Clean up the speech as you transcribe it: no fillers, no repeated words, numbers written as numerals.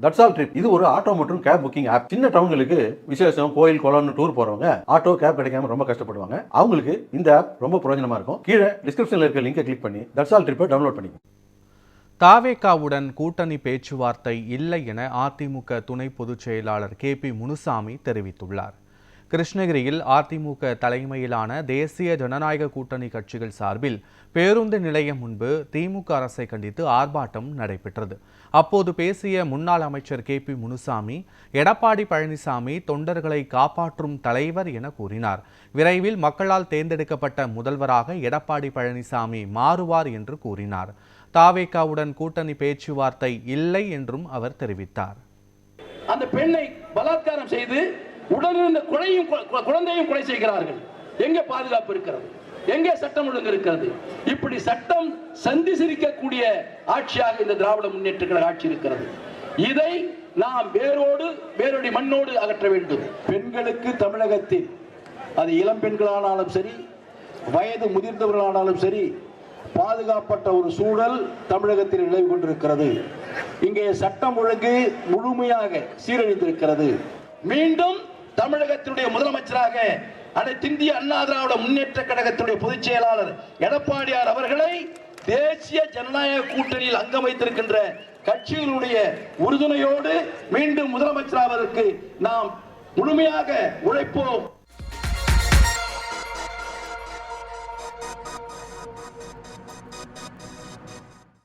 That's all trip இது ஒரு auto மற்றும் கேப் புக்கிங் ஆப். சின்ன டவுன்களுக்கு விசேஷம், கோயில், குளம்னு டூர் போறவங்க ஆட்டோ கேப் கிடைக்காம ரொம்ப கஷ்டப்படுவாங்க. அவங்களுக்கு இந்த ஆப் ரொம்ப பிரயோஜனமா இருக்கும். கீழே டிஸ்கிரிப்ஷன்ல இருக்க லிங்கை கிளிக் பண்ணி தட்ஸ் ஆல் ட்ரிப்பை டவுன்லோட் பண்ணிக்கோங்க. தாவேகாவுடன் கூட்டணி பேச்சுவார்த்தை இல்லை என அதிமுக துணை பொதுச் செயலாளர் KP முனுசாமி தெரிவித்துள்ளார். கிருஷ்ணகிரியில் அதிமுக தலைமையிலான தேசிய ஜனநாயக கூட்டணி கட்சிகள் சார்பில் பேருந்து நிலையம் முன்பு திமுக அரசை கண்டித்து ஆர்ப்பாட்டம் நடைபெற்றது. அப்போது பேசிய முன்னாள் அமைச்சர் KP முனுசாமி, எடப்பாடி பழனிசாமி தொண்டர்களை காப்பாற்றும் தலைவர் என கூறினார். விரைவில் மக்களால் தேர்ந்தெடுக்கப்பட்ட முதல்வராக எடப்பாடி பழனிசாமி மாறுவார் என்று கூறினார். தாவேகாவுடன் கூட்டணி பேச்சுவார்த்தை இல்லை என்றும் அவர் தெரிவித்தார். அந்த பெண்ணை பலாத்காரம் செய்து உடனிருந்த குழந்தையும் கொலை செய்கிறார்கள். எங்கே பாதுகாப்பு இருக்கிறது? எங்கே சட்டம் ஒழுங்கு இருக்கிறது? இப்படி சட்டம் சந்தி சிரிக்கக்கூடிய ஆட்சியாக இந்த திராவிட முன்னேற்ற கழக ஆட்சி இருக்கிறது. இதை நாம் வேரோடி மண்ணோடு அகற்ற வேண்டும். பெண்களுக்கு தமிழகத்தில் அது இளம் பெண்களானாலும் சரி, வயது முதிர்ந்தவர்களானாலும் சரி, பாதுகாப்பட்ட ஒரு சூழல் தமிழகத்தில் நிலவி கொண்டிருக்கிறது. இங்கே சட்டம் ஒழுங்கு முழுமையாக சீரழிந்திருக்கிறது. மீண்டும் தமிழகத்தினுடைய முதலமைச்சராக அனைத்து இந்திய அண்ணா திராவிட முன்னேற்ற கழகத்தினுடைய பொதுச் செயலாளர் எடப்பாடியார் அவர்களை தேசிய ஜனநாயக கூட்டணியில் அங்கம் வைத்திருக்கின்ற கட்சிகளுடைய உறுதுணையோடு மீண்டும் முதலமைச்சராவதற்கு நாம் முழுமையாக உழைப்போம்.